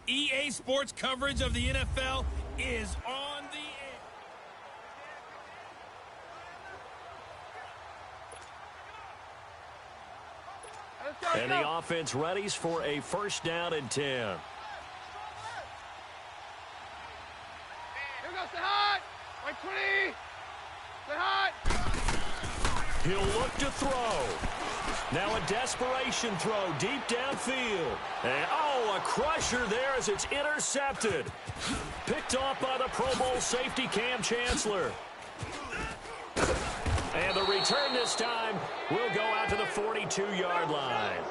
EA Sports coverage of the NFL is on the air. And the offense readies for a first down and 10. Here goes the hot. 120. The hot. He'll look to throw. Now a desperation throw deep downfield. And, oh, a crusher there as it's intercepted. Picked off by the Pro Bowl safety Cam Chancellor. And the return this time will go out to the 42-yard line.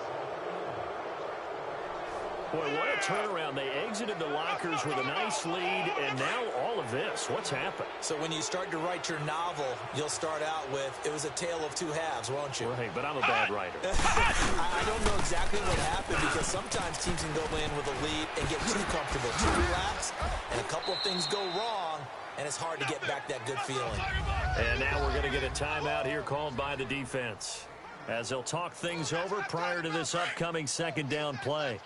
Boy, what a turnaround. They exited the lockers with a nice lead, and now all of this. What's happened? So when you start to write your novel, you'll start out with, it was a tale of two halves, won't you? Right, but I'm a bad writer. I don't know exactly what happened because sometimes teams can go in with a lead and get too comfortable, too relaxed, and a couple of things go wrong, and it's hard to get back that good feeling. And now we're going to get a timeout here called by the defense as they'll talk things over prior to this upcoming second down play.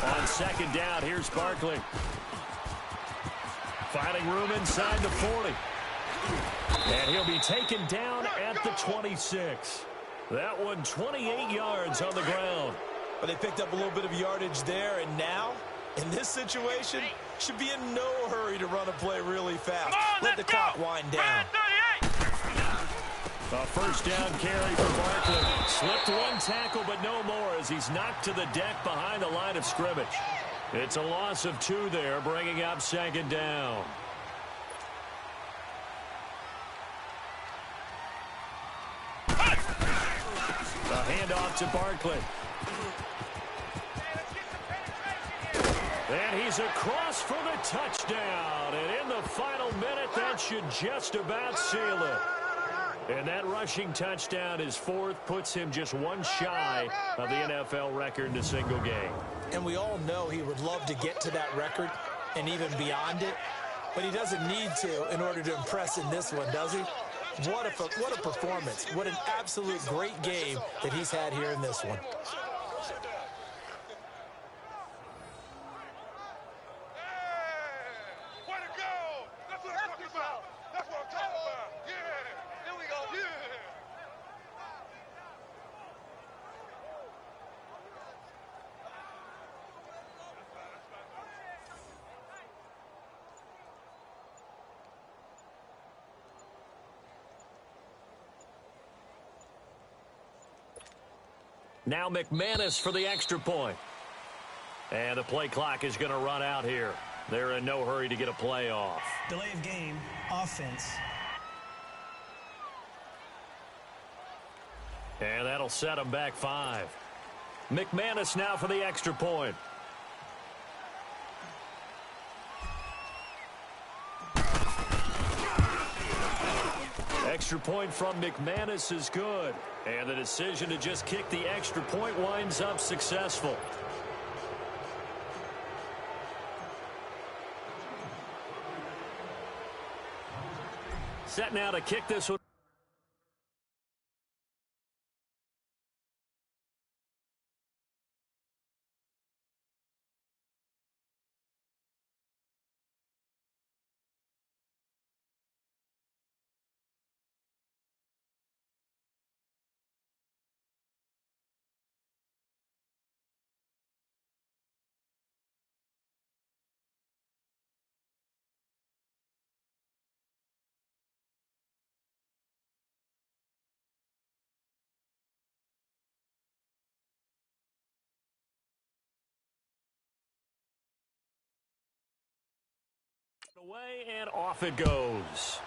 On second down, here's Barkley. Finding room inside the 40. And he'll be taken down at the 26. That one 28 yards on the ground. But they picked up a little bit of yardage there, and now, in this situation, should be in no hurry to run a play really fast. Let the clock wind down. A first down carry for Barkley. Slipped one tackle, but no more as he's knocked to the deck behind the line of scrimmage. It's a loss of 2 there, bringing up second down. A handoff to Barkley. And he's across for the touchdown. And in the final minute, that should just about seal it. And that rushing touchdown, his 4th, puts him just one shy of the NFL record in a single game. And we all know he would love to get to that record and even beyond it, but he doesn't need to in order to impress in this one, does he? What a performance. What an absolute great game that he's had here in this one. Now McManus for the extra point. And the play clock is going to run out here. They're in no hurry to get a play off. Delay of game, offense. And that'll set them back 5. McManus now for the extra point. Extra point from McManus is good. And the decision to just kick the extra point winds up successful. Set now to kick this one. Away and off it goes.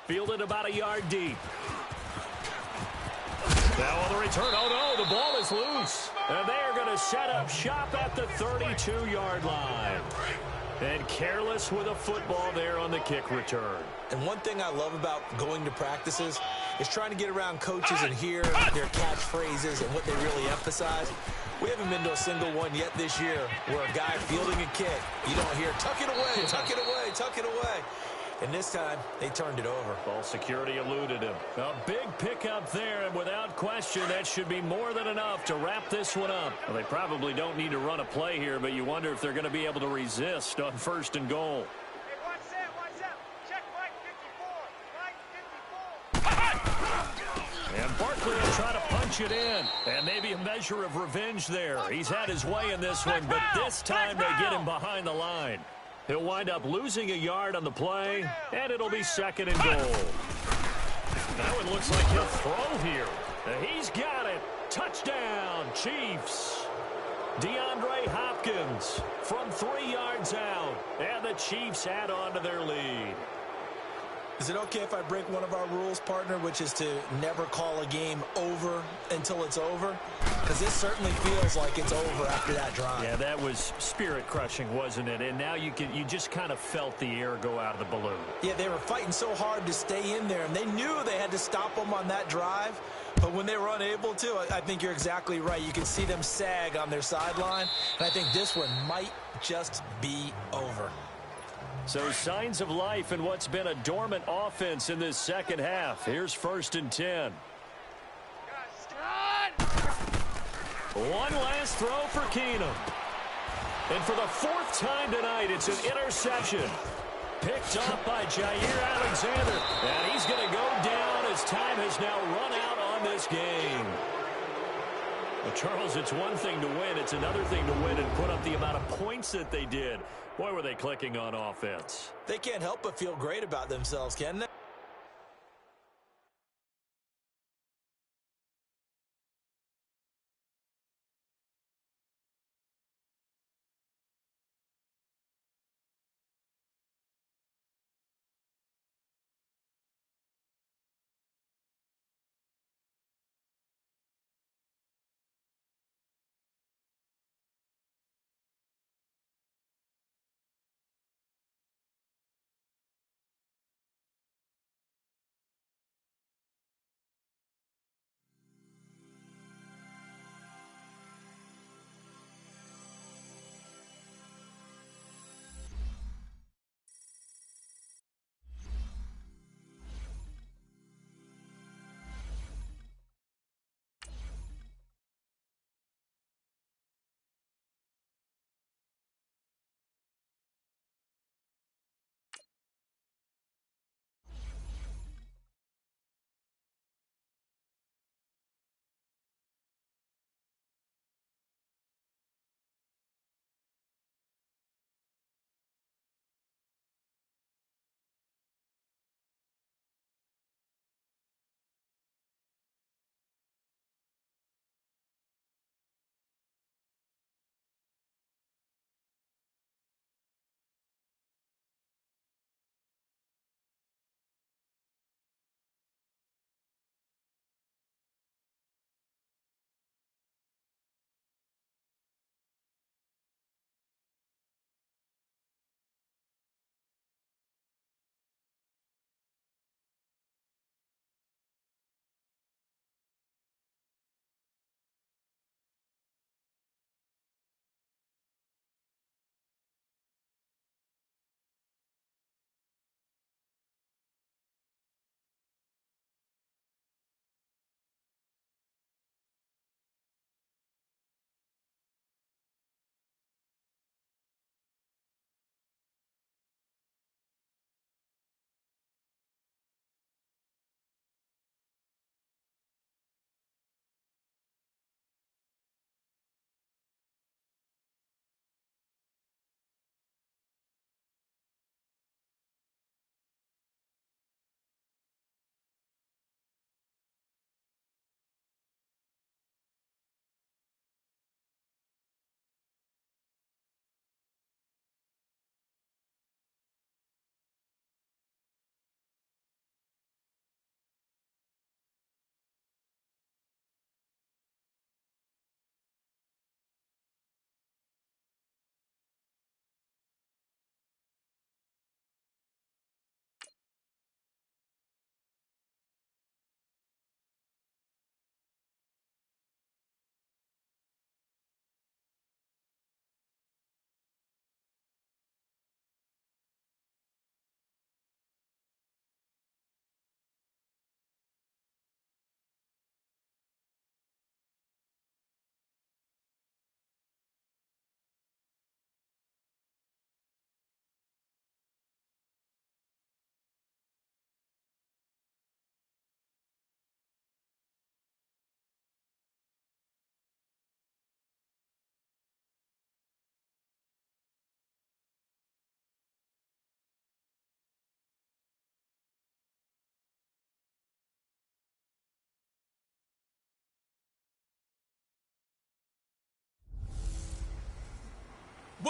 Fielded about a yard deep. Now on the return, oh no, the ball is loose. And they are going to set up shop at the 32-yard line. And careless with a football there on the kick return. And one thing I love about going to practices is trying to get around coaches and hear their catchphrases and what they really emphasize. We haven't been to a single one yet this year where a guy fielding a kick, you don't hear, tuck it away, tuck it away, tuck it away. And this time, they turned it over. Ball security eluded him. A big pickup there, and without question, that should be more than enough to wrap this one up. Well, they probably don't need to run a play here, but you wonder if they're going to be able to resist on 1st and goal. Hey, watch that. Check Mike 54. And Barkley will try to punch it in. And maybe a measure of revenge there. He's had his way in this one, but this time they get him behind the line. He'll wind up losing a yard on the play, and it'll be 2nd and goal. That one looks like he'll throw here. He's got it. Touchdown, Chiefs. DeAndre Hopkins from 3 yards out, and the Chiefs add on to their lead. Is it okay if I break one of our rules, partner, which is to never call a game over until it's over? Because this certainly feels like it's over after that drive. Yeah, that was spirit-crushing, wasn't it? And now you just kind of felt the air go out of the balloon. Yeah, they were fighting so hard to stay in there, and they knew they had to stop them on that drive. But when they were unable to, I think you're exactly right. You can see them sag on their sideline, and I think this one might just be over. So signs of life in what's been a dormant offense in this second half. Here's 1st and 10. One last throw for Keenum. And for the 4th time tonight, it's an interception. Picked up by Jair Alexander. And he's going to go down as time has now run out on this game. Well, Charles, it's one thing to win. It's another thing to win and put up the amount of points that they did. Boy, were they clicking on offense. They can't help but feel great about themselves, can they?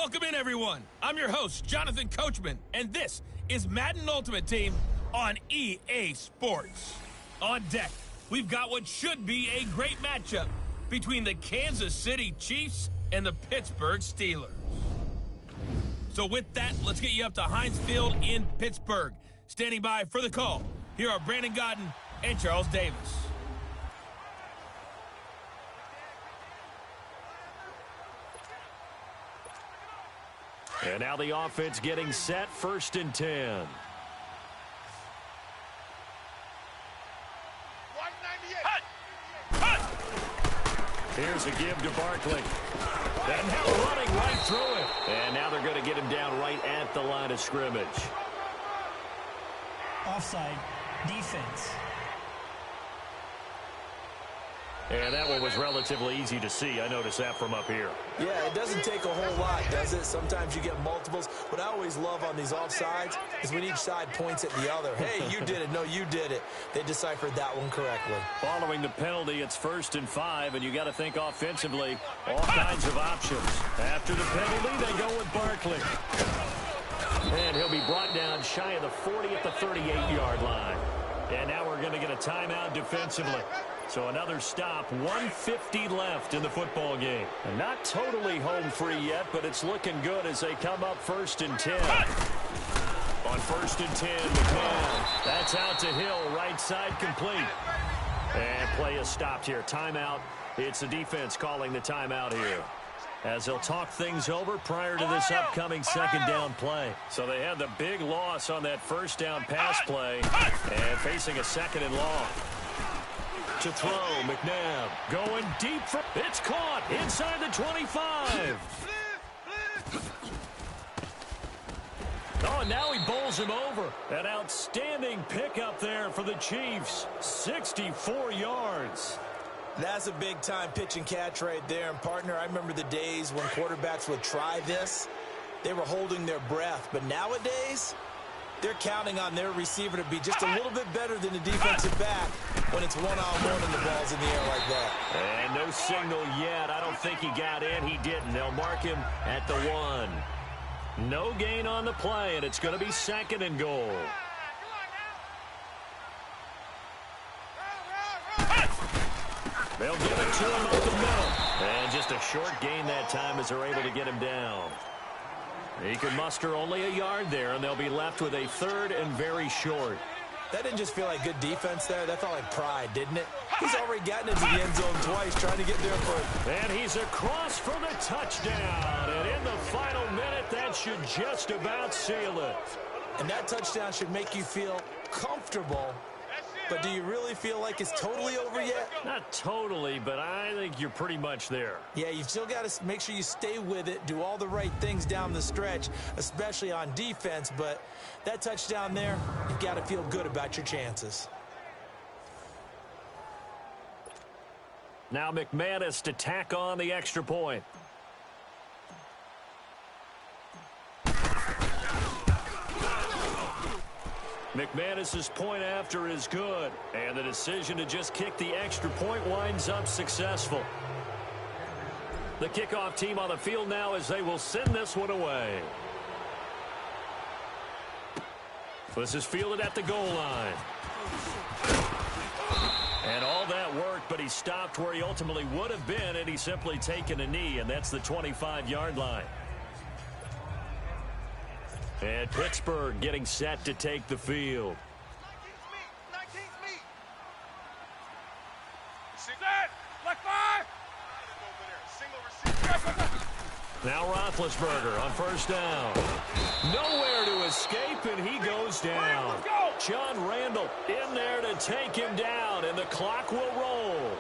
Welcome in, everyone. I'm your host, Jonathan Coachman, and this is Madden Ultimate Team on EA Sports. On deck, we've got what should be a great matchup between the Kansas City Chiefs and the Pittsburgh Steelers. So with that, let's get you up to Heinz Field in Pittsburgh. Standing by for the call, here are Brandon Godden and Charles Davis. And now the offense getting set, 1st and 10. 198. Here's a give to Barkley. And now running right through it. And now they're going to get him down right at the line of scrimmage. Offside, defense. And that one was relatively easy to see. I noticed that from up here. Yeah, it doesn't take a whole lot, does it? Sometimes you get multiples. What I always love on these offsides is when each side points at the other. Hey, you did it. No, you did it. They deciphered that one correctly. Following the penalty, it's 1st and 5, and you got to think offensively, all kinds of options. After the penalty, they go with Barkley. And he'll be brought down shy of the 40 at the 38-yard line. And now we're going to get a timeout defensively. So another stop, 1:50 left in the football game. And not totally home free yet, but it's looking good as they come up 1st and 10. On 1st and 10, McMahon. That's out to Hill, right side complete. And play is stopped here. Timeout. It's the defense calling the timeout here, as they'll talk things over prior to this upcoming 2nd down play. So they had the big loss on that 1st down pass play, and facing a 2nd and long. To throw, McNabb going deep for, it's caught inside the 25. Oh, and now he bowls him over. An outstanding pickup there for the Chiefs, 64 yards. That's a big-time pitch and catch right there. And, partner, I remember the days when quarterbacks would try this. They were holding their breath. But nowadays, they're counting on their receiver to be just a little bit better than the defensive back when it's one-on-one and the ball's in the air like that. And no signal yet. I don't think he got in. He didn't. They'll mark him at the 1. No gain on the play, and it's going to be 2nd and goal. They'll give it to him up the middle. And just a short gain that time as they're able to get him down. He can muster only a yard there, and they'll be left with a 3rd and very short. That didn't just feel like good defense there. That felt like pride, didn't it? He's already gotten into the end zone twice, trying to get there for it. And he's across for the touchdown. And in the final minute, that should just about seal it. And that touchdown should make you feel comfortable. But do you really feel like it's totally over yet? Not totally, but I think you're pretty much there. Yeah, you've still got to make sure you stay with it, do all the right things down the stretch, especially on defense. But that touchdown there, you've got to feel good about your chances. Now McManus to tack on the extra point. McManus's point after is good, and the decision to just kick the extra point winds up successful. The kickoff team on the field now as they will send this one away. This is fielded at the goal line. And all that worked, but he stopped where he ultimately would have been, and he's simply taken a knee, and that's the 25-yard line. And Pittsburgh getting set to take the field. 19's meet. Set. Left 5. Single receiver. Now Roethlisberger on 1st down. Nowhere to escape, and he goes down. John Randall in there to take him down, and the clock will roll.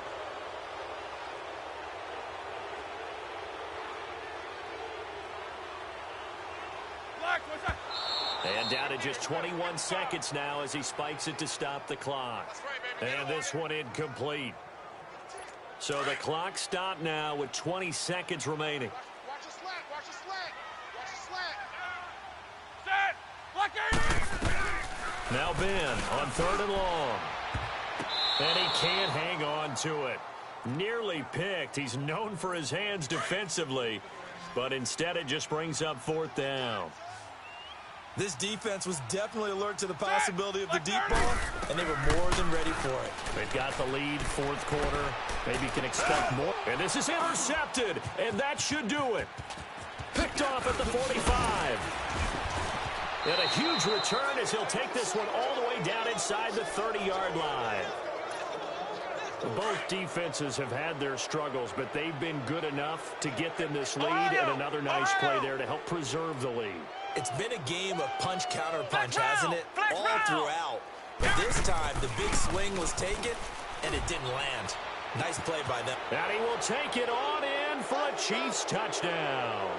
And down to just 21 seconds now as he spikes it to stop the clock. And this one incomplete. So the clock stopped now with 20 seconds remaining. Watch the slant. Watch the slant. Watch the slant. Set. Block 80. Now Ben on 3rd and long. And he can't hang on to it. Nearly picked. He's known for his hands defensively. But instead it just brings up fourth down. This defense was definitely alert to the possibility of the deep ball, and they were more than ready for it. They've got the lead, fourth quarter. Maybe you can expect more. And this is intercepted, and that should do it. Picked off at the 45. And a huge return as he'll take this one all the way down inside the 30-yard line. Both defenses have had their struggles, but they've been good enough to get them this lead, and another nice play there to help preserve the lead. It's been a game of punch-counter-punch, hasn't it? All throughout. But this time, the big swing was taken, and it didn't land. Nice play by them. And he will take it on in for a Chiefs touchdown.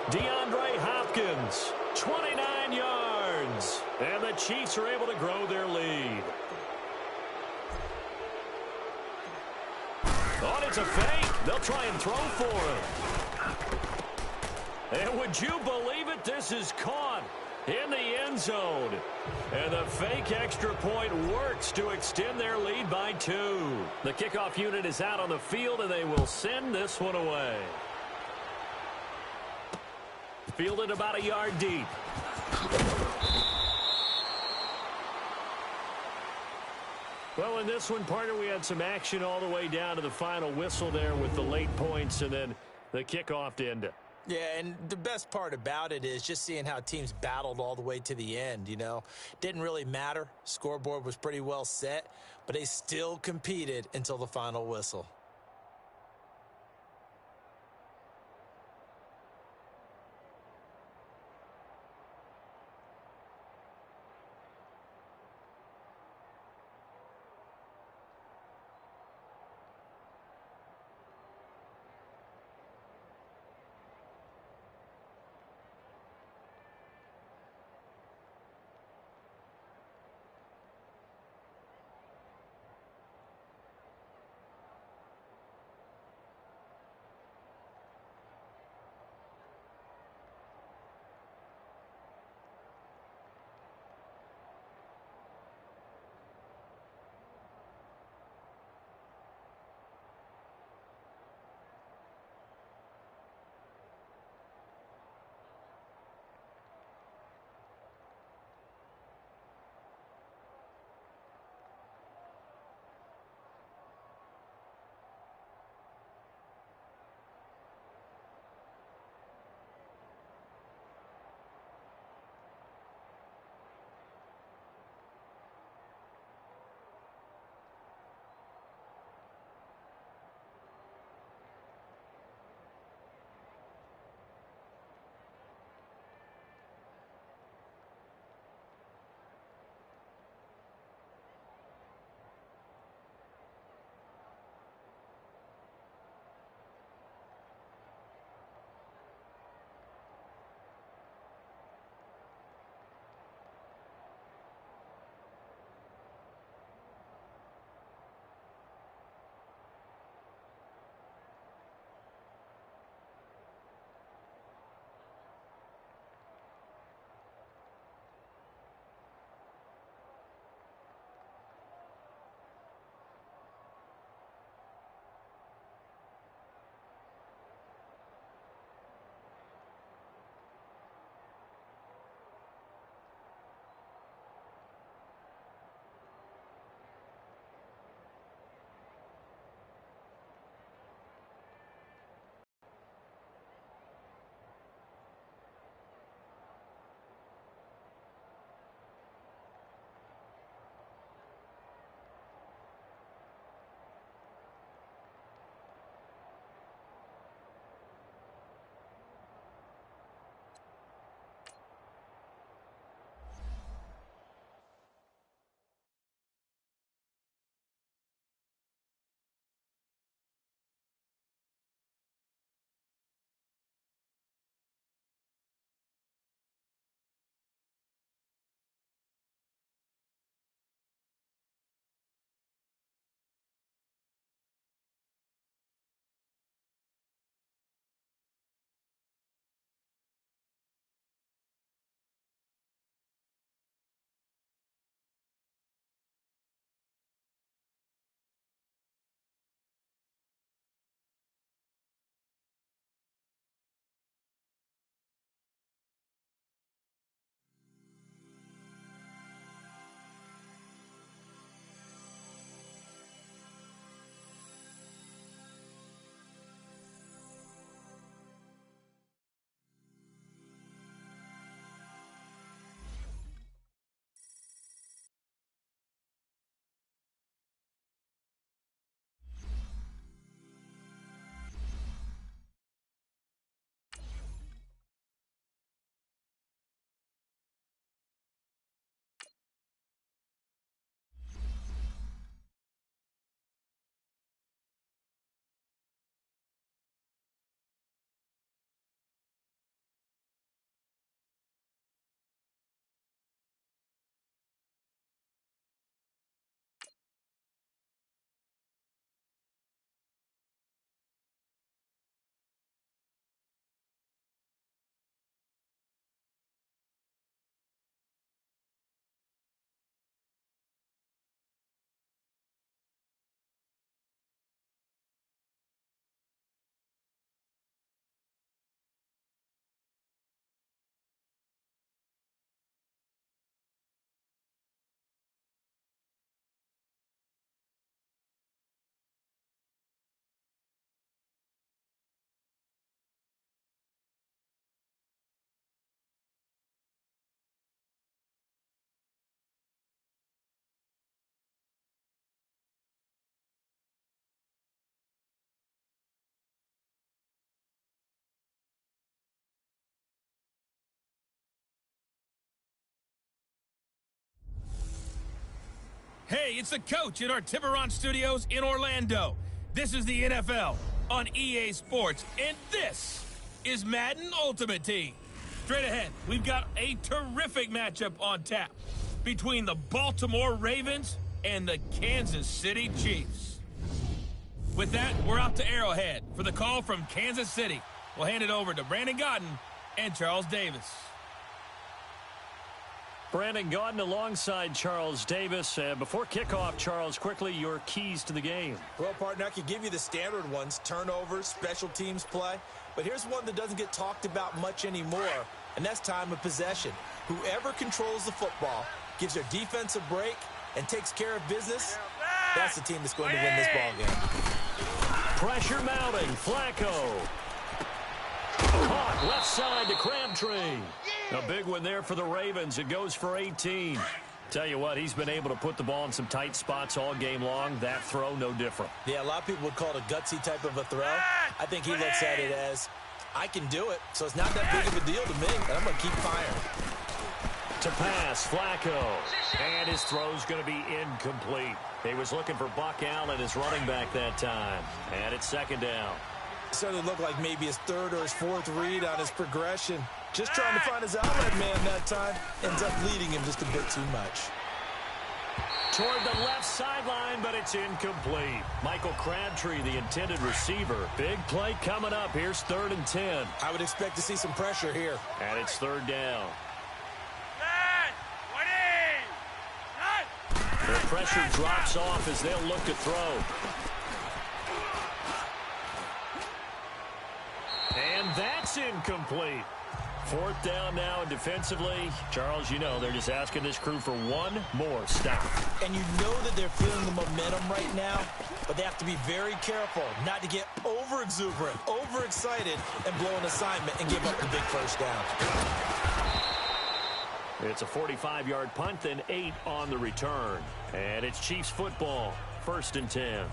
DeAndre Hopkins, 29 yards. And the Chiefs are able to grow their lead. Oh, it's a fake. They'll try and throw for him. And would you believe it? This is caught in the end zone. And the fake extra point works to extend their lead by 2. The kickoff unit is out on the field, and they will send this one away. Fielded about a yard deep. Well, in this one, partner, we had some action all the way down to the final whistle there with the late points and then the kickoff to end it. Yeah, and the best part about it is just seeing how teams battled all the way to the end, you know. Didn't really matter. Scoreboard was pretty well set, but they still competed until the final whistle. Hey, it's the coach in our Tiburon studios in Orlando. This is the NFL on EA Sports, and this is Madden Ultimate Team. Straight ahead, we've got a terrific matchup on tap between the Baltimore Ravens and the Kansas City Chiefs. With that, we're out to Arrowhead for the call from Kansas City. We'll hand it over to Brandon Gaudin and Charles Davis. Brandon Gaudin alongside Charles Davis. Before kickoff, Charles, quickly, your keys to the game. Well, partner, I could give you the standard ones, turnovers, special teams play. But here's one that doesn't get talked about much anymore, and that's time of possession. Whoever controls the football, gives their defense a break, and takes care of business, that's the team that's going to win this ball game. Pressure mounting. Flacco. Caught left side to Crabtree. A big one there for the Ravens. It goes for 18. Tell you what, he's been able to put the ball in some tight spots all game long. That throw, no different. Yeah, a lot of people would call it a gutsy type of a throw. I think he looks at it as, I can do it, so it's not that big of a deal to me, and I'm going to keep firing. To pass, Flacco. And his throw's going to be incomplete. He was looking for Buck Allen, his running back that time. And it's second down. It certainly looked like maybe his third or his fourth read on his progression. Just trying to find his outlet man that time. Ends up leading him just a bit too much. Toward the left sideline, but it's incomplete. Michael Crabtree, the intended receiver. Big play coming up. Here's 3rd and 10. I would expect to see some pressure here. And it's 3rd down. The pressure drops off as they'll look to throw. And that's incomplete. 4th down now, and defensively, Charles, you know, they're just asking this crew for one more stop. And you know that they're feeling the momentum right now, but they have to be very careful not to get over-exuberant, overexcited, and blow an assignment and give up the big first down. It's a 45-yard punt, then 8 on the return. And it's Chiefs football, 1st and 10.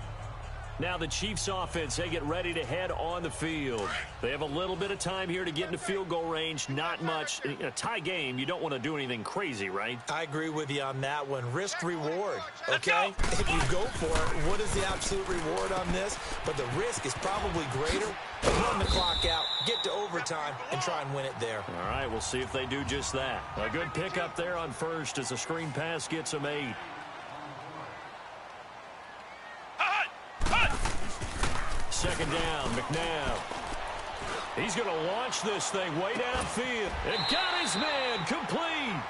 Now the Chiefs offense, they get ready to head on the field. They have a little bit of time here to get into field goal range, not much. In a tie game, you don't want to do anything crazy, right? I agree with you on that one. Risk reward, okay? If you go for it, what is the absolute reward on this? But the risk is probably greater. Run the clock out, get to overtime, and try and win it there. All right, we'll see if they do just that. A good pickup there on first as a screen pass gets them 8. Second down, McNabb. He's going to launch this thing way downfield. And got his man complete.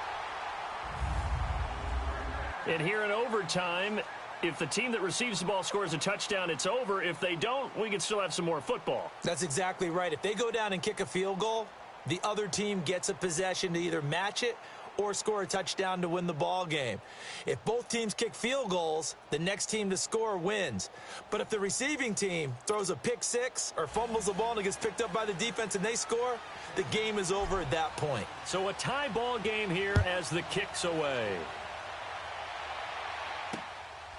And here in overtime, if the team that receives the ball scores a touchdown, it's over. If they don't, we can still have some more football. That's exactly right. If they go down and kick a field goal, the other team gets a possession to either match it or score a touchdown to win the ball game. If both teams kick field goals, the next team to score wins. But if the receiving team throws a pick six or fumbles the ball and it gets picked up by the defense and they score, the game is over at that point. So a tie ball game here as the kick's away.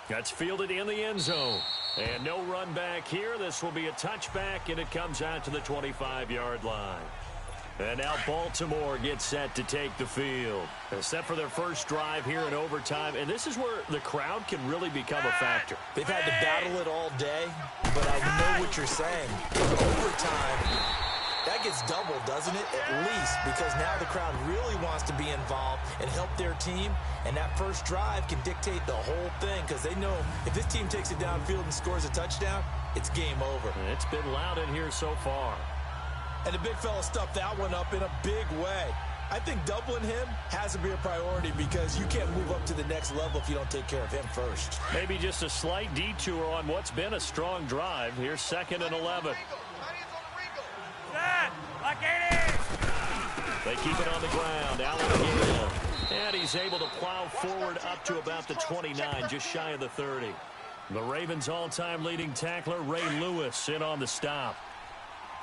That's fielded in the end zone. And no run back here. This will be a touchback, and it comes out to the 25-yard line. And now Baltimore gets set to take the field. Set for their first drive here in overtime. And this is where the crowd can really become a factor. They've had to battle it all day, but I know what you're saying. In overtime, that gets doubled, doesn't it? At least, because now the crowd really wants to be involved and help their team. And that first drive can dictate the whole thing because they know if this team takes it downfield and scores a touchdown, it's game over. And it's been loud in here so far. And the big fella stuffed that one up in a big way. I think doubling him has to be a priority because you can't move up to the next level if you don't take care of him first. Maybe just a slight detour on what's been a strong drive. Here's 2nd and 11. They keep it on the ground. Allen again. And he's able to plow forward up to about the 29, just shy of the 30. The Ravens' all-time leading tackler, Ray Lewis, in on the stop.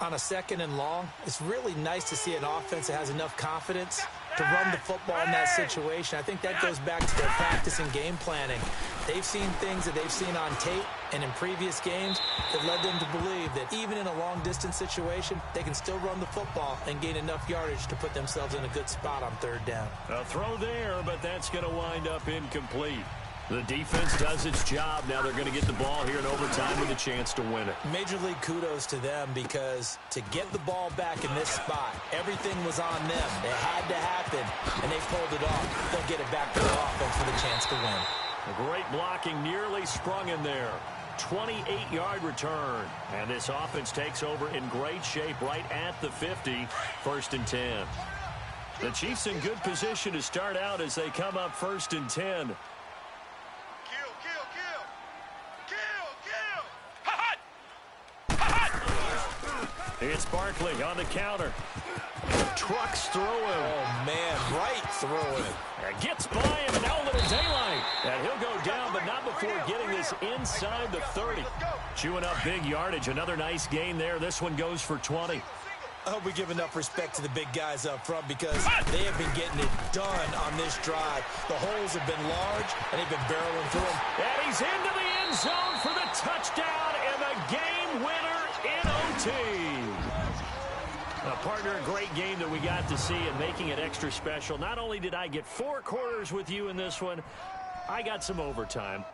On a 2nd and long, it's really nice to see an offense that has enough confidence to run the football in that situation. I think that goes back to their practice and game planning. They've seen things that they've seen on tape and in previous games that led them to believe that even in a long-distance situation, they can still run the football and gain enough yardage to put themselves in a good spot on 3rd down. A throw there, but that's going to wind up incomplete. The defense does its job. Now they're going to get the ball here in overtime with a chance to win it. Major league kudos to them, because to get the ball back in this spot, everything was on them. It had to happen, and they pulled it off. They'll get it back to their offense with a chance to win. A great blocking nearly sprung in there. 28-yard return. And this offense takes over in great shape right at the 50. 1st and 10. The Chiefs in good position to start out as they come up 1st and 10. It's Barkley on the counter. Trucks through him. Oh, man, right through him. Gets by him, and now a little daylight. And he'll go down, but not before getting this inside the 30. Chewing up big yardage. Another nice gain there. This one goes for 20. I hope we give enough respect to the big guys up front, because they have been getting it done on this drive. The holes have been large, and they've been barreling through them. And he's into the end zone for the touchdown and the game winner in OT. Partner, a great game that we got to see, and making it extra special. Not only did I get 4 quarters with you in this one, I got some overtime.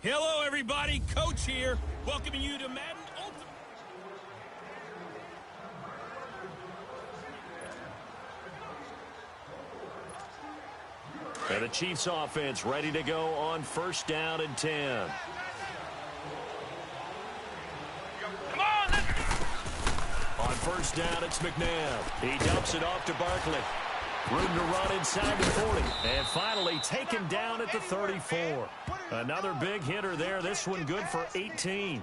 Hello, everybody. Coach here, welcoming you to Madden Ultimate. And the Chiefs offense ready to go on 1st down and 10. Come on, let's go. On 1st down, it's McNabb. He dumps it off to Barkley. Room to run inside the 40. And finally taken down at the 34. Another big hitter there. This one good for 18.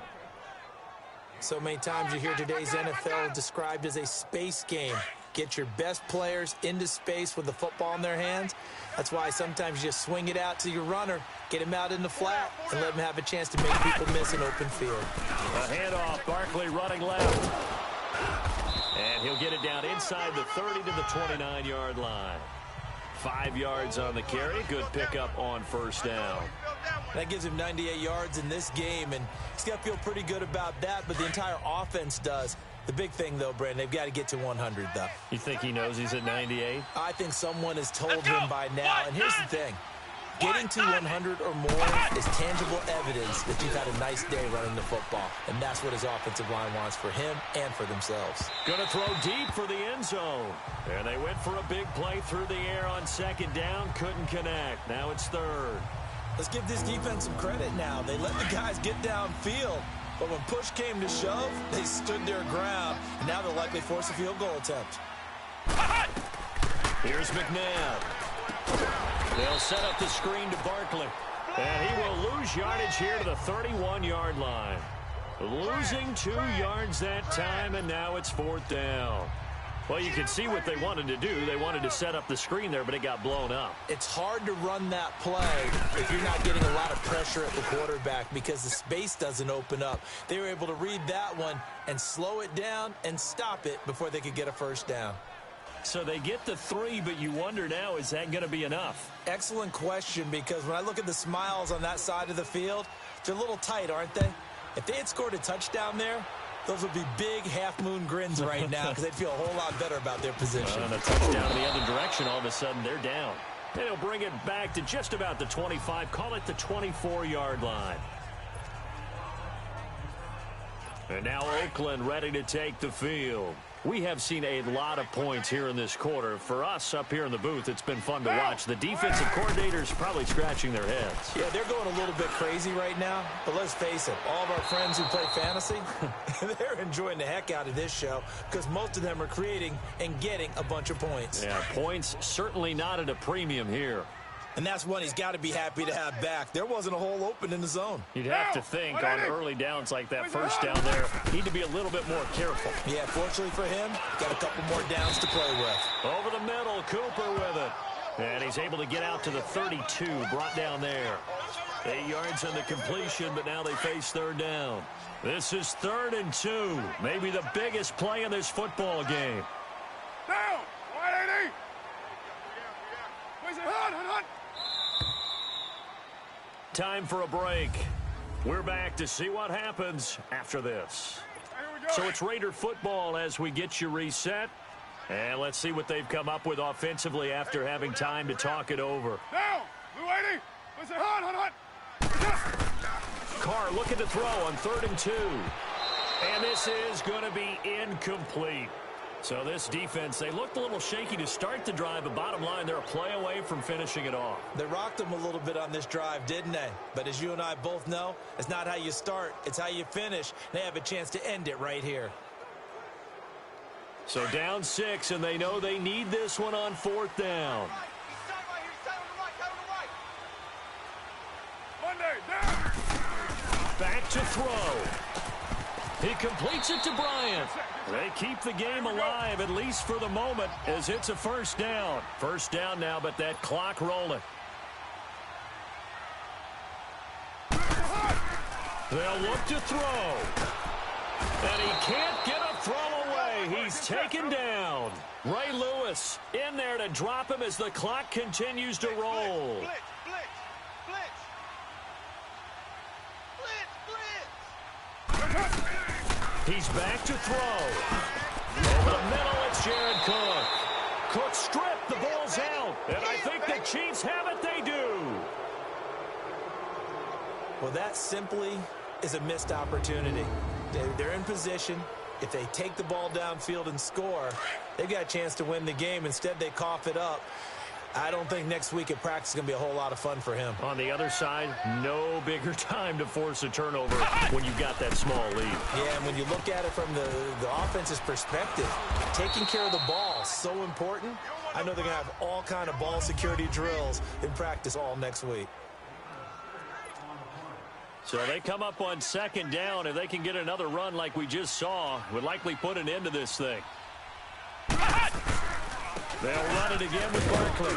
So many times you hear today's NFL described as a space game. Get your best players into space with the football in their hands. That's why sometimes you just swing it out to your runner, get him out in the flat, and let him have a chance to make people miss an open field. A handoff, Barkley running left. And he'll get it down inside the 30 to the 29-yard line. 5 yards on the carry. Good pickup on 1st down. That gives him 98 yards in this game, and he's got to feel pretty good about that, but the entire offense does. The big thing, though, Brandon, they've got to get to 100, though. You think he knows he's at 98? I think someone has told him by now, and here's the thing. Getting to 100 or more is tangible evidence that you've had a nice day running the football, and that's what his offensive line wants for him and for themselves. Going to throw deep for the end zone. And they went for a big play through the air on 2nd down. Couldn't connect. Now it's 3rd. Let's give this defense some credit now. They let the guys get downfield, but when push came to shove, they stood their ground, and now they'll likely force a field goal attempt. Here's McNabb. They'll set up the screen to Barkley. And he will lose yardage here to the 31-yard line. Losing 2 yards that time, and now it's 4th down. Well, you can see what they wanted to do. They wanted to set up the screen there, but it got blown up. It's hard to run that play if you're not getting a lot of pressure at the quarterback because the space doesn't open up. They were able to read that one and slow it down and stop it before they could get a 1st down. So they get the 3, but you wonder now, is that going to be enough? Excellent question, because when I look at the smiles on that side of the field, they're a little tight, aren't they? If they had scored a touchdown there, those would be big half-moon grins right now because they'd feel a whole lot better about their position. And a touchdown in the other direction, all of a sudden they're down. And he'll bring it back to just about the 25, call it the 24-yard line. And now Oakland ready to take the field. We have seen a lot of points here in this quarter. For us up here in the booth, it's been fun to watch. The defensive coordinators probably scratching their heads. Yeah, they're going a little bit crazy right now. But let's face it, all of our friends who play fantasy, they're enjoying the heck out of this show because most of them are creating and getting a bunch of points. Yeah, points certainly not at a premium here. And that's one he's got to be happy to have back. There wasn't a hole open in the zone. You'd have to think on early downs like that 1st down there, need to be a little bit more careful. Yeah, fortunately for him, got a couple more downs to play with. Over the middle, Cooper with it. And he's able to get out to the 32, brought down there. 8 yards on the completion, but now they face 3rd down. This is 3rd and 2, maybe the biggest play in this football game. Down, 180. Where's it? Hunt. Time for a break. We're back to see what happens after this. Here we go. So it's Raider football as we get you reset. And let's see what they've come up with offensively after having time to talk it over. Down, 280. Where's it? Hunt. Carr looking to throw on 3rd and 2. And this is going to be incomplete. So this defense, they looked a little shaky to start the drive, but bottom line, they're a play away from finishing it off. They rocked them a little bit on this drive, didn't they? But as you and I both know, it's not how you start, it's how you finish. They have a chance to end it right here. So down 6, and they know they need this one on 4th down. Monday, down. Back to throw. He completes it to Bryant. They keep the game alive, at least for the moment, as it's a 1st down. 1st down now, but that clock rolling. They'll look to throw. And he can't get a throw away. He's taken down. Ray Lewis in there to drop him as the clock continues to roll. Blitz. He's back to throw. Over the middle, it's Jared Cook. Cook stripped, the ball's out. And I think the Chiefs have it, they do. Well, that simply is a missed opportunity. They're in position. If they take the ball downfield and score, they've got a chance to win the game. Instead, they cough it up. I don't think next week at practice is going to be a whole lot of fun for him. On the other side, no bigger time to force a turnover when you've got that small lead. Yeah, and when you look at it from the offense's perspective, taking care of the ball is so important. I know they're going to have all kind of ball security drills in practice all next week. So they come up on second down. If they can get another run like we just saw, would likely put an end to this thing. They'll run it again with Barkley.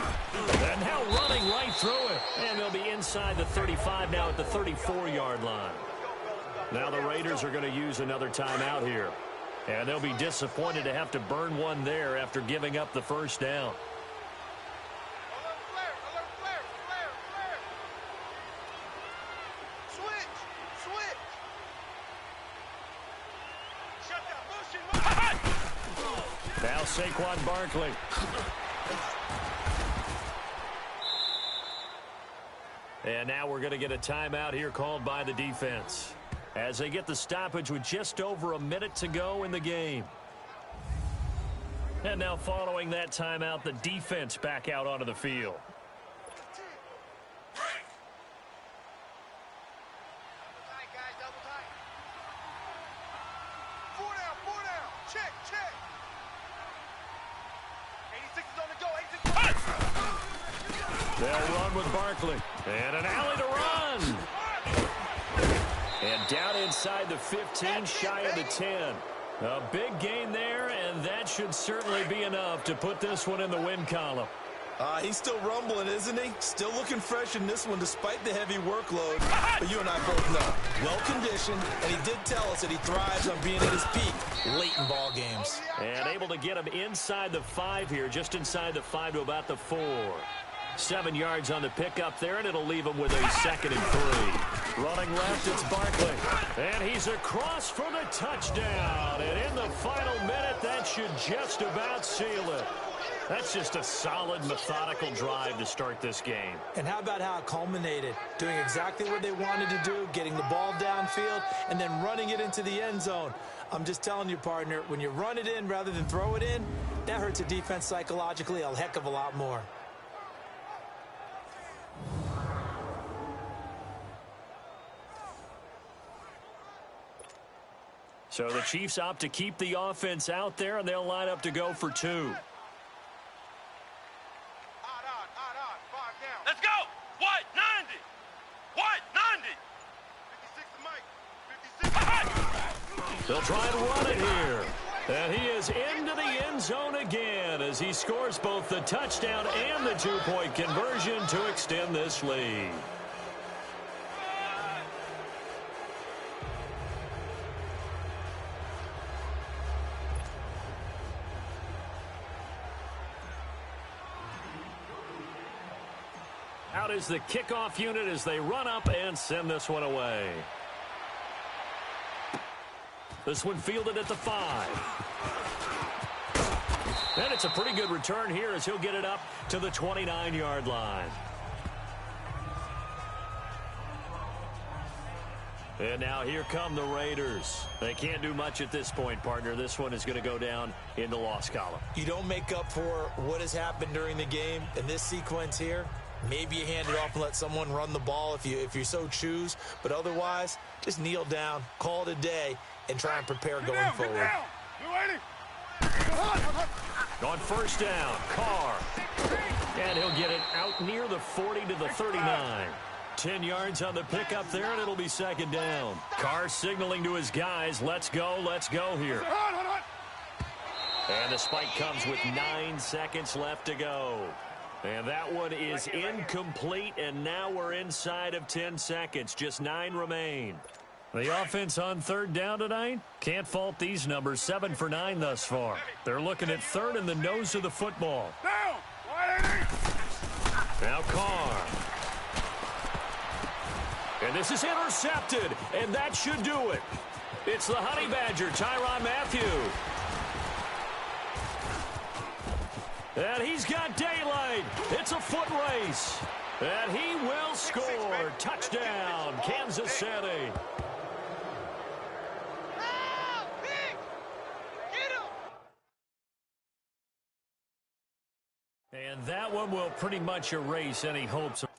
And now running right through it. And they'll be inside the 35 now at the 34-yard line. Now the Raiders are going to use another timeout here. And they'll be disappointed to have to burn one there after giving up the first down. Now Saquon Barkley. And now we're going to get a timeout here called by the defense as they get the stoppage with just over a minute to go in the game. And now following that timeout, the defense back out onto the field. They'll run with Barkley. And an alley to run. And down inside the 15, shy of the 10. A big gain there, and that should certainly be enough to put this one in the win column. He's still rumbling, isn't he? Still looking fresh in this one despite the heavy workload. But you and I both know, well-conditioned, and he did tell us that he thrives on being at his peak late in ball games. And able to get him inside the 5 here, just inside the 5 to about the 4. 7 yards on the pickup there, and it'll leave him with a 2nd and 3. Running left, it's Barkley. And he's across for the touchdown. And in the final minute, that should just about seal it. That's just a solid, methodical drive to start this game. And how about how it culminated? Doing exactly what they wanted to do, getting the ball downfield, and then running it into the end zone. I'm just telling you, partner, when you run it in rather than throw it in, that hurts a defense psychologically a heck of a lot more. So the Chiefs opt to keep the offense out there, and they'll line up to go for 2. Let's go! What? 90! What? 90! 56 to Mike. 56. They'll try and run it here. And he is into the end zone again as he scores both the touchdown and the 2-point conversion to extend this lead. Out is the kickoff unit as they run up and send this one away. This one fielded at the 5. And it's a pretty good return here as he'll get it up to the 29-yard line. And now here come the Raiders. They can't do much at this point, partner. This one is going to go down in the loss column. You don't make up for what has happened during the game in this sequence here. Maybe you hand it off and let someone run the ball if you so choose. But otherwise, just kneel down, call it a day, and try and prepare going forward. On first down, Carr. And he'll get it out near the 40 to the 39. 10 yards on the pickup there, and it'll be 2nd down. Carr signaling to his guys, let's go here. And the spike comes with 9 seconds left to go. And that one is incomplete, and now we're inside of 10 seconds. Just 9 remain. The offense on 3rd down tonight, can't fault these numbers. 7 for 9 thus far. They're looking at 3rd in the nose of the football. Now Carr. And this is intercepted, and that should do it. It's the Honey Badger, Tyrann Mathieu. And he's got daylight. It's a foot race. And he will score. Touchdown, Kansas City. And that one will pretty much erase any hopes of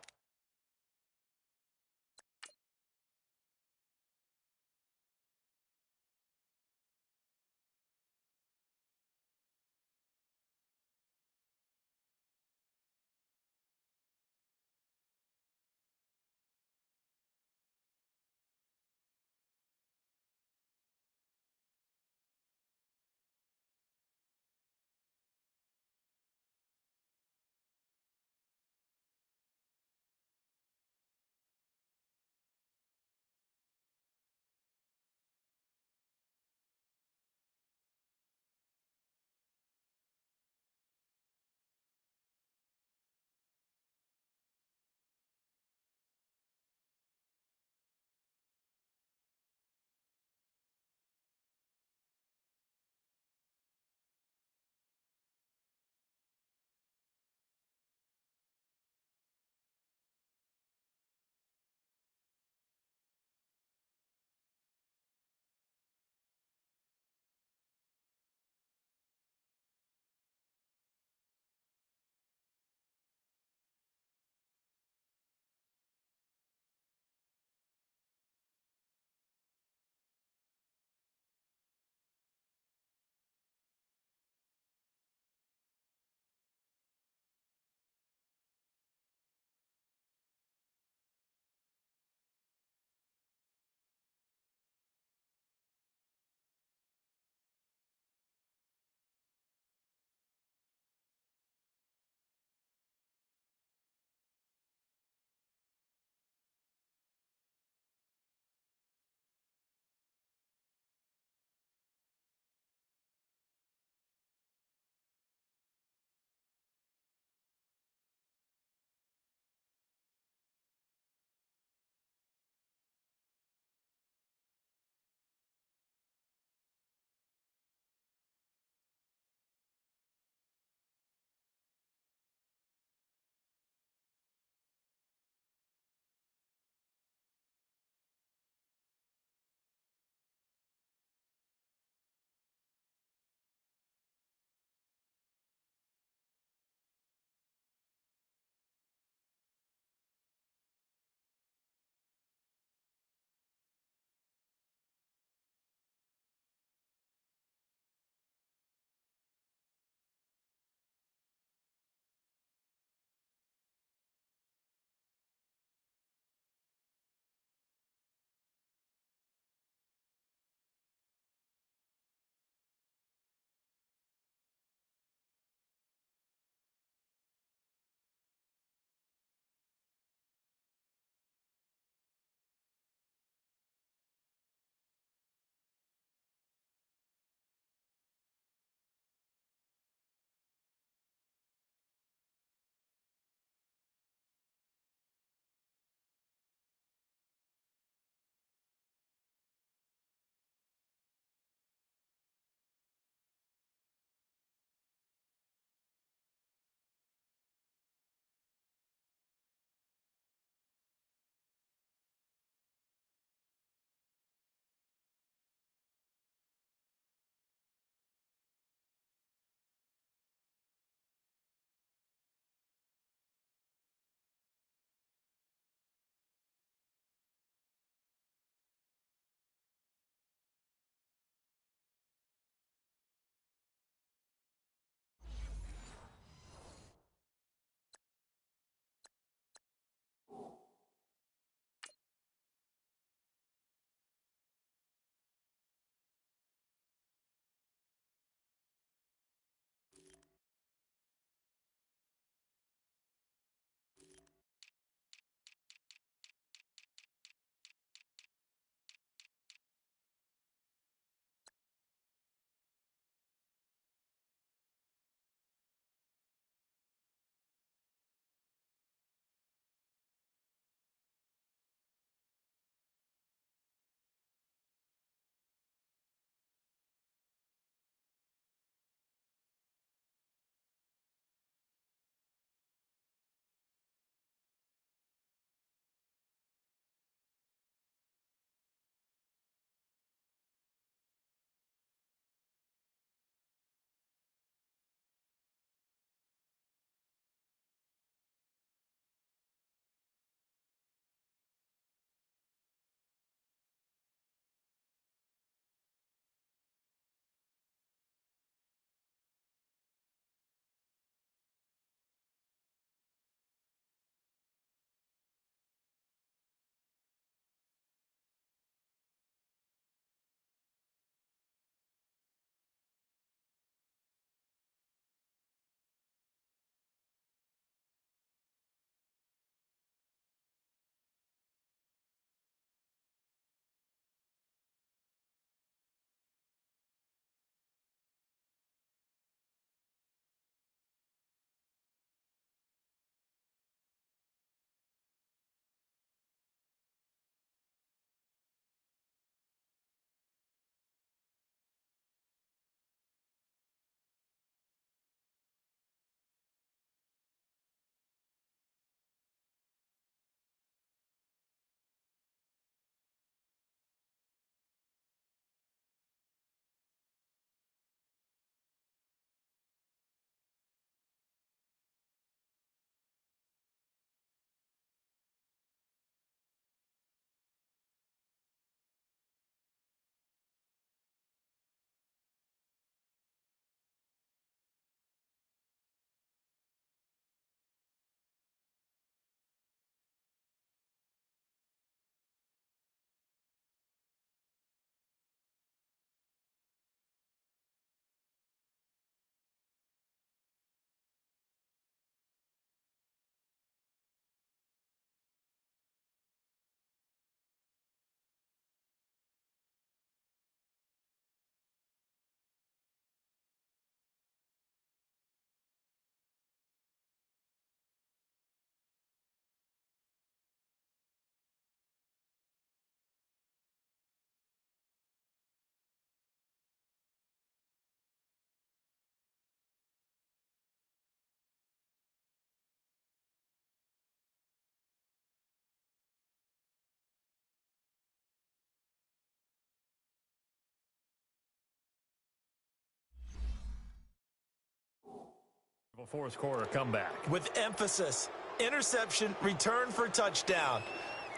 Fourth quarter comeback. With emphasis. Interception, return for touchdown.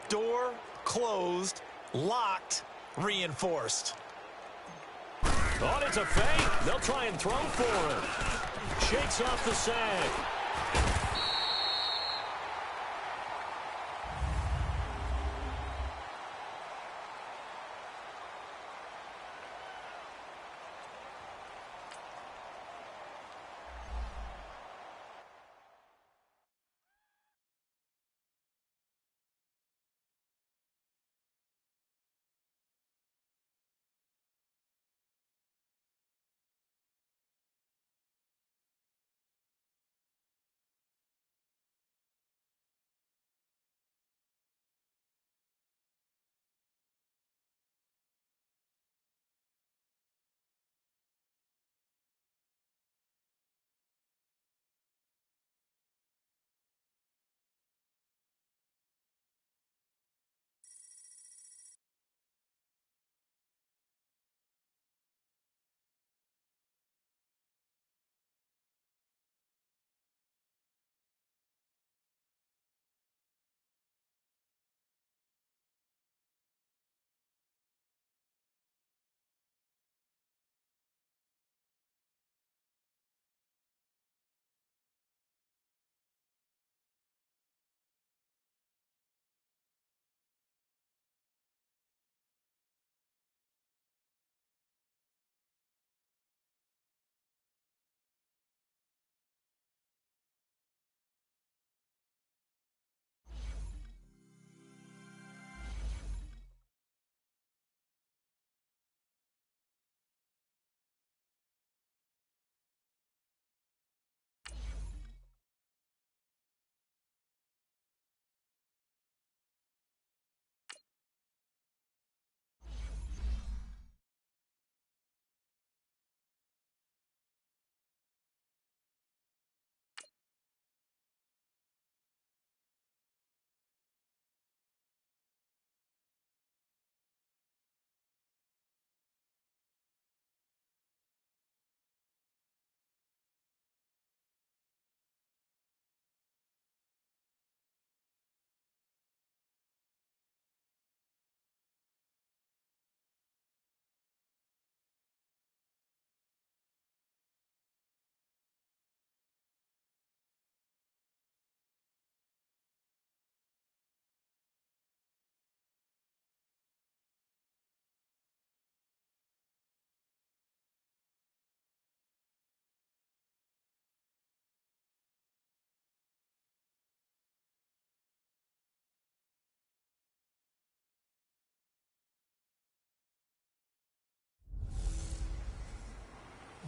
Door closed, locked, reinforced. Oh, it's a fake. They'll try and throw for him. Shakes off the sag.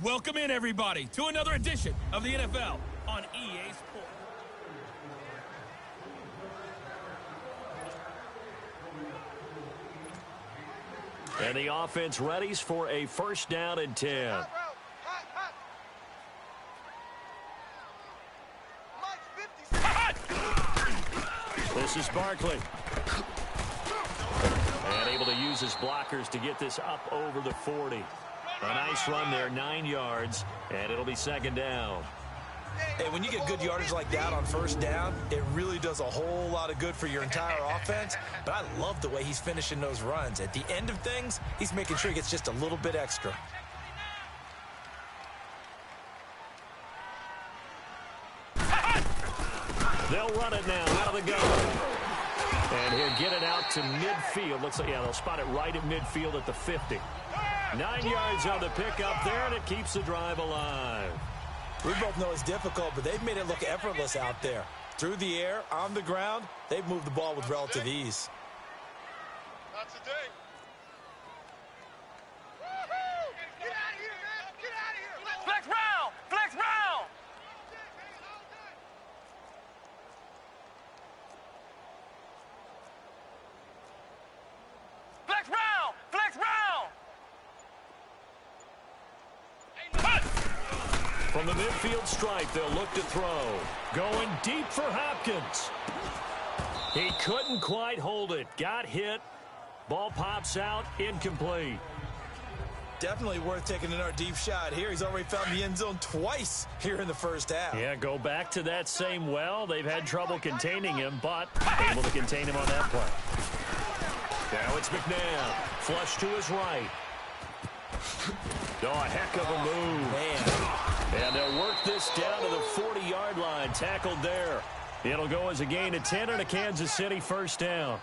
Welcome in, everybody, to another edition of the NFL on EA Sports. And the offense readies for a first down and 10. This is Barkley. And able to use his blockers to get this up over the 40. A nice run there, 9 yards, and it'll be second down. Hey, when you get good yardage like that on first down, it really does a whole lot of good for your entire offense. But I love the way he's finishing those runs. At the end of things, he's making sure he gets just a little bit extra. They'll run it now out of the gun. And he'll get it out to midfield. Looks like, yeah, they'll spot it right at midfield at the 50. 9 yards on the pickup there, and it keeps the drive alive. We both know it's difficult, but they've made it look effortless out there. Through the air, on the ground, they've moved the ball with relative ease. Not today. Woo-hoo! Get out of here, man! Get out of here! Flex round! Flex round! Flex round! Flex round! From the midfield stripe, they'll look to throw. Going deep for Hopkins. He couldn't quite hold it. Got hit. Ball pops out. Incomplete. Definitely worth taking another deep shot here. He's already found the end zone twice here in the first half. Yeah, go back to that same well. They've had trouble containing him, but able to contain him on that play. Now it's McNabb. Flush to his right. Oh, a heck of a move. Man. And they'll work this down to the 40-yard line. Tackled there. It'll go as a gain of 10 and a Kansas City first down.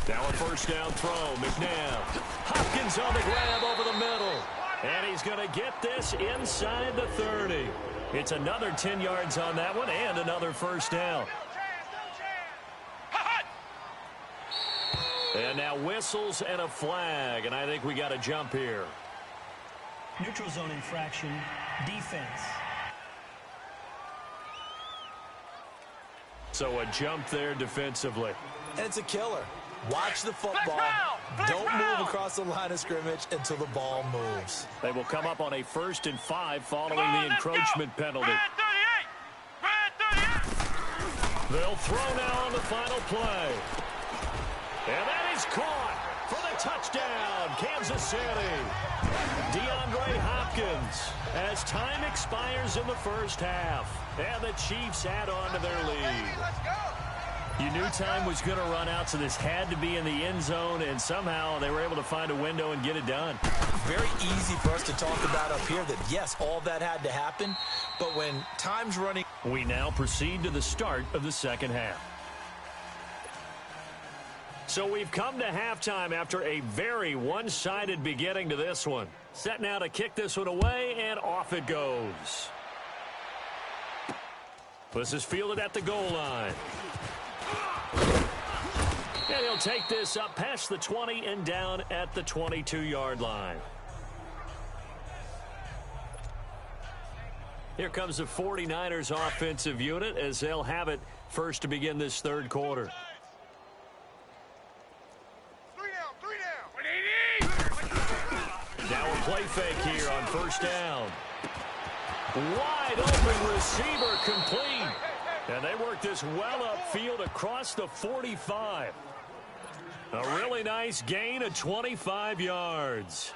Now a first down throw. McNabb. Hopkins on the grab over the middle. And he's going to get this inside the 30. It's another 10 yards on that one and another first down. And now whistles and a flag. And I think we got a jump here. Neutral zone infraction, defense. So a jump there defensively. And it's a killer. Watch the football. Don't move across the line of scrimmage until the ball moves. They will come up on a 1st and 5 following the encroachment penalty. They'll throw now on the final play. And that is caught for the touchdown, Kansas City. DeAndre Hopkins as time expires in the first half. And the Chiefs add on to their lead. You knew time was going to run out, so this had to be in the end zone, and somehow they were able to find a window and get it done. Very easy for us to talk about up here that, yes, all that had to happen, but when time's running... We now proceed to the start of the second half. So we've come to halftime after a very one-sided beginning to this one. Set now to kick this one away, and off it goes. This is fielded at the goal line. And he'll take this up past the 20 and down at the 22-yard line. Here comes the 49ers offensive unit as they'll have it first to begin this third quarter. Now a play fake here on first down. Wide open receiver complete. And they work this well upfield across the 45. A really nice gain of 25 yards.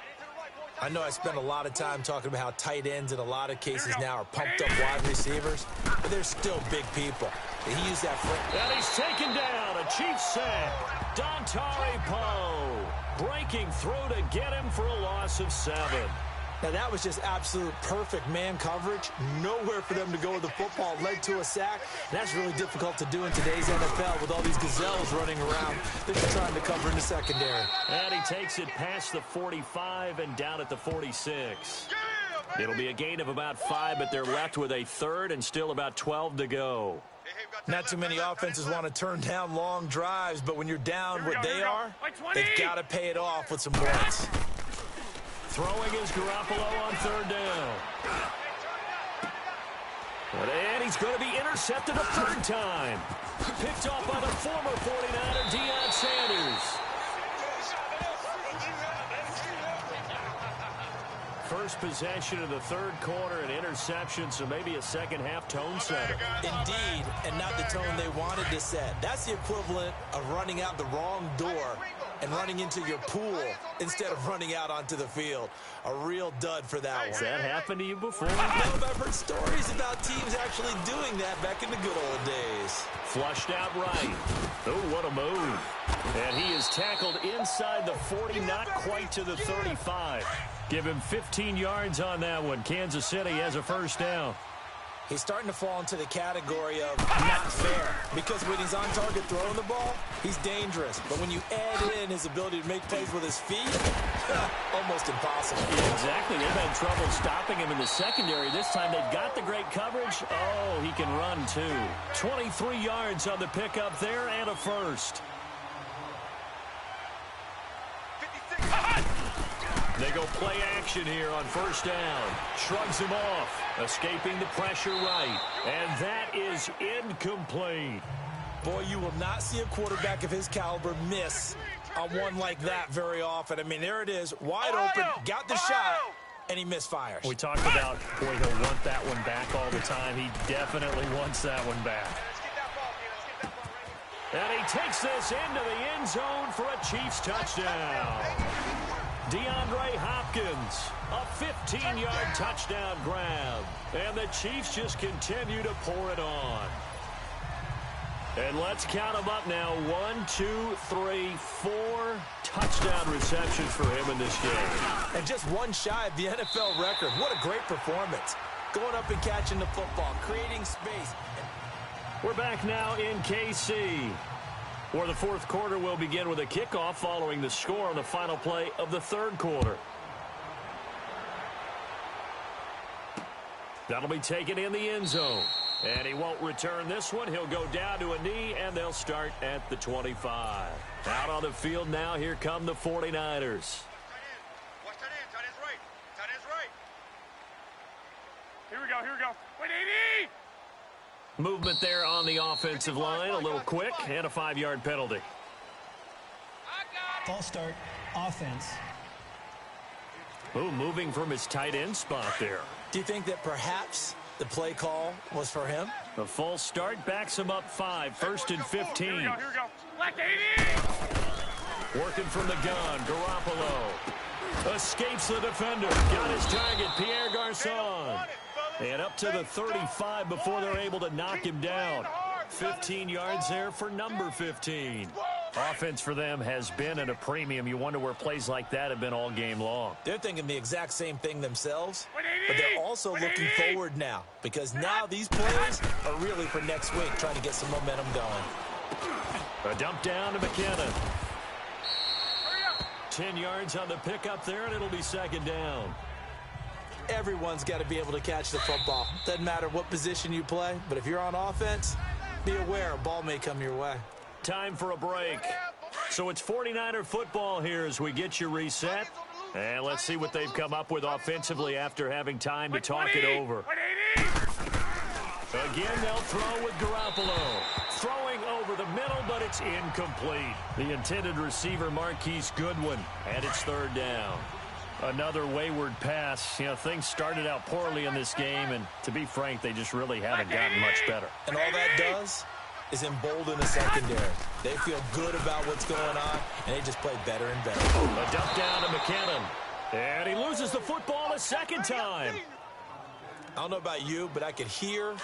I know I spent a lot of time talking about how tight ends in a lot of cases now are pumped up wide receivers, but they're still big people. He used that for... And he's taken down. A Chiefs sack. Dontari Poe breaking through to get him for a loss of 7. Now, that was just absolute perfect man coverage. Nowhere for them to go with the football. Led to a sack. That's really difficult to do in today's NFL with all these gazelles running around. They're just trying to cover in the secondary. And he takes it past the 45 and down at the 46. It'll be a gain of about 5, but they're left with a third and still about 12 to go. Not too many offenses want to turn down long drives, but when you're down what they are, they've got to pay it off with some points. Throwing is Garoppolo on third down. And he's going to be intercepted a third time. Picked off by the former 49er, Deion Sanders. First possession of the third quarter, an interception, so maybe a second half tone setter. Indeed, and not the tone they wanted to set. That's the equivalent of running out the wrong door and running into your pool instead of running out onto the field. A real dud for that one. Has that happened to you before? No, I've heard stories about teams actually doing that back in the good old days. Flushed out right. Oh, what a move. And he is tackled inside the 40, not quite to the 35. Give him 15 yards on that one. Kansas City has a first down. He's starting to fall into the category of not fair, because when he's on target throwing the ball, he's dangerous. But when you add in his ability to make plays with his feet, almost impossible. Yeah, exactly. They've had trouble stopping him in the secondary. This time they've got the great coverage. Oh, he can run too. 23 yards on the pickup there and a first. They go play action here on first down. Shrugs him off. Escaping the pressure right. And that is incomplete. Boy, you will not see a quarterback of his caliber miss on one like that very often. I mean, there it is. Wide open. Got the shot. And he misfires. We talked about, boy, he'll want that one back all the time. He definitely wants that one back. And he takes this into the end zone for a Chiefs touchdown. DeAndre Hopkins, a 15-yard touchdown grab. And the Chiefs just continue to pour it on. And let's count them up now. 1, 2, 3, 4 touchdown receptions for him in this game. And just one shy of the NFL record. What a great performance. Going up and catching the football, creating space. We're back now in KC, where the fourth quarter will begin with a kickoff following the score on the final play of the third quarter. That'll be taken in the end zone. And he won't return this one. He'll go down to a knee, and they'll start at the 25. Out on the field now, here come the 49ers. Watch that end. Tight end's right. Tight end's right. Here we go. Wait, 80! Movement there on the offensive line. A little quick, and a 5-yard penalty. False start, offense. Ooh, moving from his tight end spot there. Do you think that perhaps the play call was for him? A false start backs him up 5, first and 15. Here we go. Left 80! Working from the gun, Garoppolo. Escapes the defender. Got his target, Pierre Garçon. And up to the 35 before they're able to knock him down. 15 yards there for number 15. Offense for them has been at a premium. You wonder where plays like that have been all game long. They're thinking the exact same thing themselves, but they're also looking forward now because now these plays are really for next week, trying to get some momentum going. A dump down to McKinnon. 10 yards on the pickup there, and it'll be second down. Everyone's got to be able to catch the football. Doesn't matter what position you play, but if you're on offense, be aware a ball may come your way. Time for a break. So it's 49er football here as we get you reset. And let's see what they've come up with offensively after having time to talk it over. Again, they'll throw with Garoppolo. Throwing over the middle, but it's incomplete. The intended receiver, Marquise Goodwin, and it's third down. Another wayward pass. You know, things started out poorly in this game, and to be frank, they just really haven't gotten much better. And all that does is embolden the secondary. They feel good about what's going on, and they just play better and better. A dump down to McKinnon. And he loses the football a second time. I don't know about you, but I could hear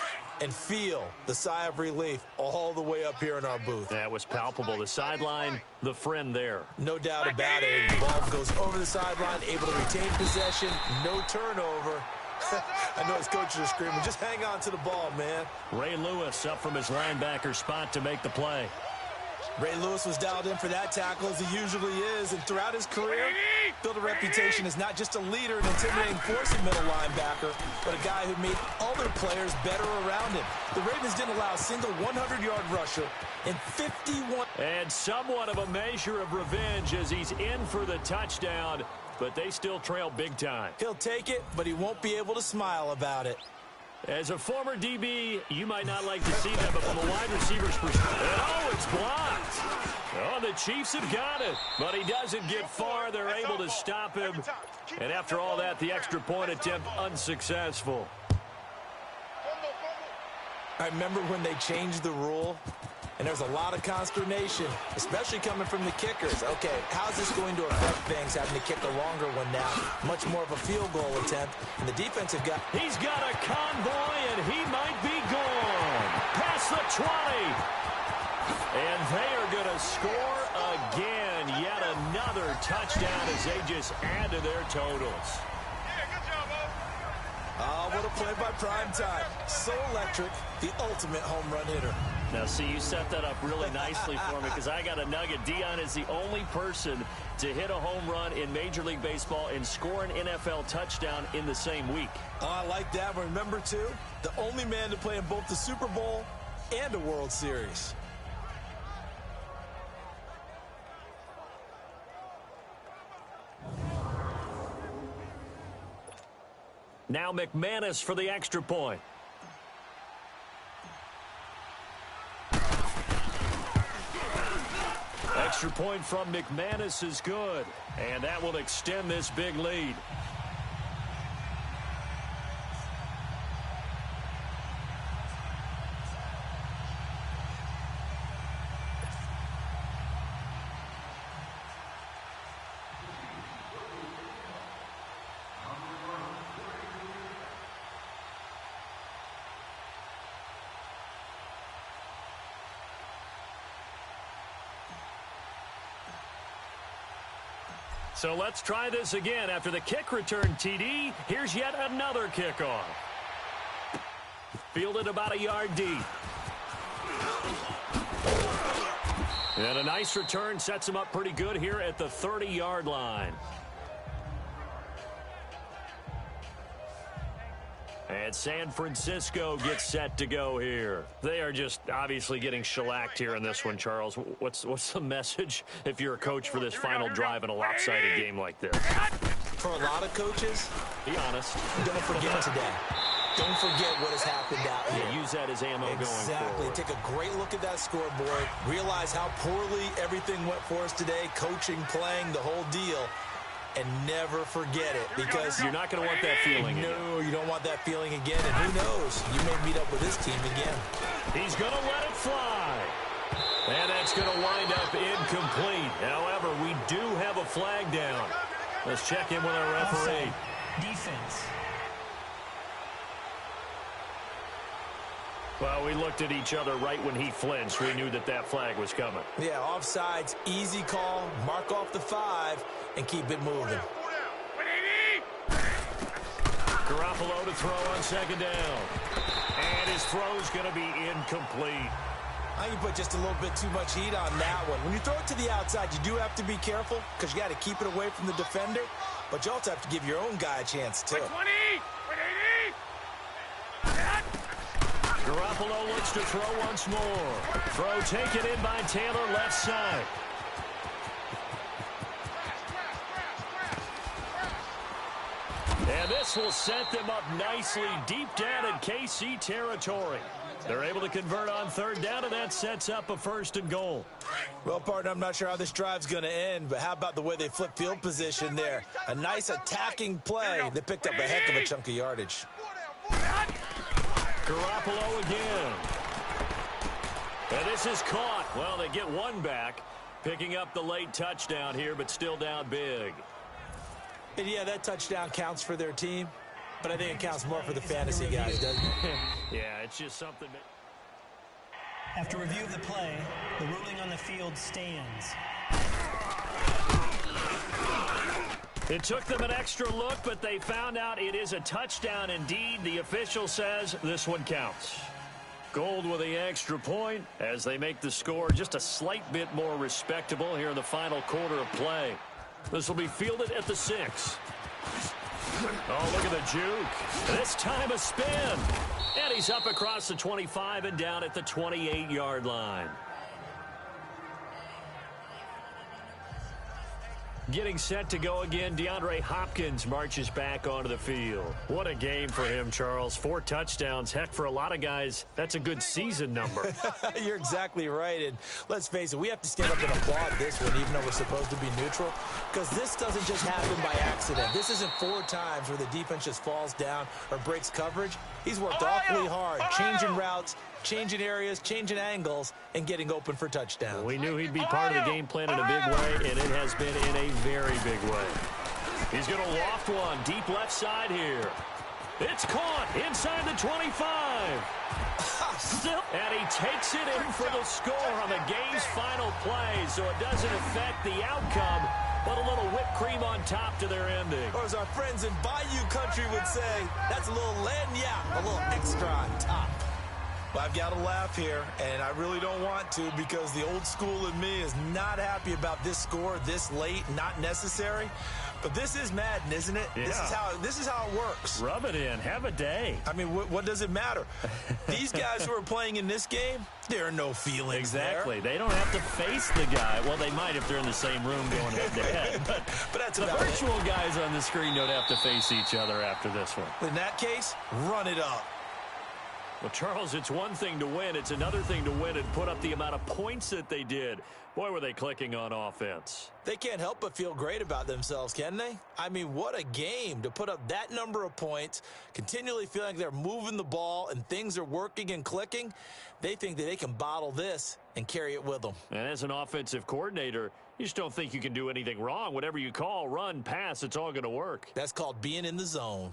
and feel the sigh of relief all the way up here in our booth. That was palpable. The sideline, the friend there. No doubt about it. The ball goes over the sideline, able to retain possession, no turnover. I know his coaches are screaming, just hang on to the ball, man. Ray Lewis up from his linebacker spot to make the play. Ray Lewis was dialed in for that tackle, as he usually is, and throughout his career, built a reputation as not just a leader and intimidating force at middle linebacker, but a guy who made other players better around him. The Ravens didn't allow a single 100-yard rusher in 51. And somewhat of a measure of revenge as he's in for the touchdown, but they still trail big time. He'll take it, but he won't be able to smile about it. As a former DB, you might not like to see that, but from a wide receiver's perspective, oh, it's blocked. Oh, the Chiefs have got it, but he doesn't get far. They're able to stop him. And after all that, the extra point attempt unsuccessful. I remember when they changed the rule, and there's a lot of consternation, especially coming from the kickers. Okay, how's this going to affect things, having to kick a longer one now? Much more of a field goal attempt, and the defensive guy. He's got a convoy, and he might be gone. Past the 20. And they are going to score again. Yet another touchdown as they just add to their totals. Oh, what a play by Primetime. So electric, the ultimate home run hitter. Now, see, you set that up really nicely for me because I got a nugget. Dion is the only person to hit a home run in Major League Baseball and score an NFL touchdown in the same week. Oh, I like that. Remember, too, the only man to play in both the Super Bowl and a World Series. Now McManus for the extra point. Extra point from McManus is good, and that will extend this big lead. So let's try this again. After the kick return TD, here's yet another kickoff. Fielded about a yard deep. And a nice return sets him up pretty good here at the 30-yard line. And San Francisco gets set to go here. They are just obviously getting shellacked here in this one, Charles. What's the message if you're a coach for this final drive in a lopsided game like this? For a lot of coaches, be honest. Don't forget today. Don't forget what has happened out here. Yeah, use that as ammo going forward. Exactly. Take a great look at that scoreboard. Realize how poorly everything went for us today. Coaching, playing, the whole deal. And never forget it, because you're not going to want that feeling again. No, you don't want that feeling again. And who knows? You may meet up with this team again. He's going to let it fly. And that's going to wind up incomplete. However, we do have a flag down. Let's check in with our referee. Defense. Well, we looked at each other right when he flinched. We knew that that flag was coming. Yeah, offsides, easy call, mark off the 5, and keep it moving. Garoppolo to throw on second down. And his throw's going to be incomplete. I can put just a little bit too much heat on that one. When you throw it to the outside, you do have to be careful because you got to keep it away from the defender, but you also have to give your own guy a chance, too. Garoppolo looks to throw once more. Throw taken in by Taylor, left side. And this will set them up nicely deep down in KC territory. They're able to convert on third down, and that sets up a 1st and goal. Well, partner, I'm not sure how this drive's going to end, but how about the way they flip field position there? A nice attacking play. They picked up a heck of a chunk of yardage. Garoppolo again. And this is caught. Well, they get one back, picking up the late touchdown here, but still down big. And yeah, that touchdown counts for their team, but I think it counts more for the fantasy guys, doesn't it? Yeah, it's just something that... After review of the play, the ruling on the field stands. It took them an extra look, but they found out it is a touchdown indeed. The official says this one counts. Gold with the extra point as they make the score just a slight bit more respectable here in the final quarter of play. This will be fielded at the 6. Oh, look at the juke. This time a spin. And he's up across the 25 and down at the 28-yard line. Getting set to go again, DeAndre Hopkins marches back onto the field. What a game for him, Charles. 4 touchdowns. Heck, for a lot of guys, that's a good season number. You're exactly right. And let's face it, we have to stand up and applaud this one, even though we're supposed to be neutral, because this doesn't just happen by accident. This isn't 4 times where the defense just falls down or breaks coverage. He's worked awfully hard, changing routes, changing areas, changing angles, and getting open for touchdowns. We knew he'd be part of the game plan in a big way, and it has been in a very big way. He's going to loft one deep left side here. It's caught inside the 25. Still, and he takes it in for the score on the game's final play, so it doesn't affect the outcome, but a little whipped cream on top to their ending. Or as our friends in Bayou Country would say, that's a little lagniappe, a little extra on top. Well, I've got to laugh here, and I really don't want to because the old school in me is not happy about this score this late, not necessary. But this is Madden, isn't it? Yeah. This is how it works. Rub it in. Have a day. I mean, what does it matter? These guys who are playing in this game, there are no feelings Exactly. there. They don't have to face the guy. Well, they might if they're in the same room going head-to-head. But that's the about virtual guys on the screen don't have to face each other after this one. In that case, run it up. Well, Charles, it's one thing to win. It's another thing to win and put up the amount of points that they did. Boy, were they clicking on offense. They can't help but feel great about themselves, can they? I mean, what a game to put up that number of points, continually feeling like they're moving the ball and things are working and clicking. They think that they can bottle this and carry it with them. And as an offensive coordinator, you just don't think you can do anything wrong. Whatever you call, run, pass, it's all going to work. That's called being in the zone.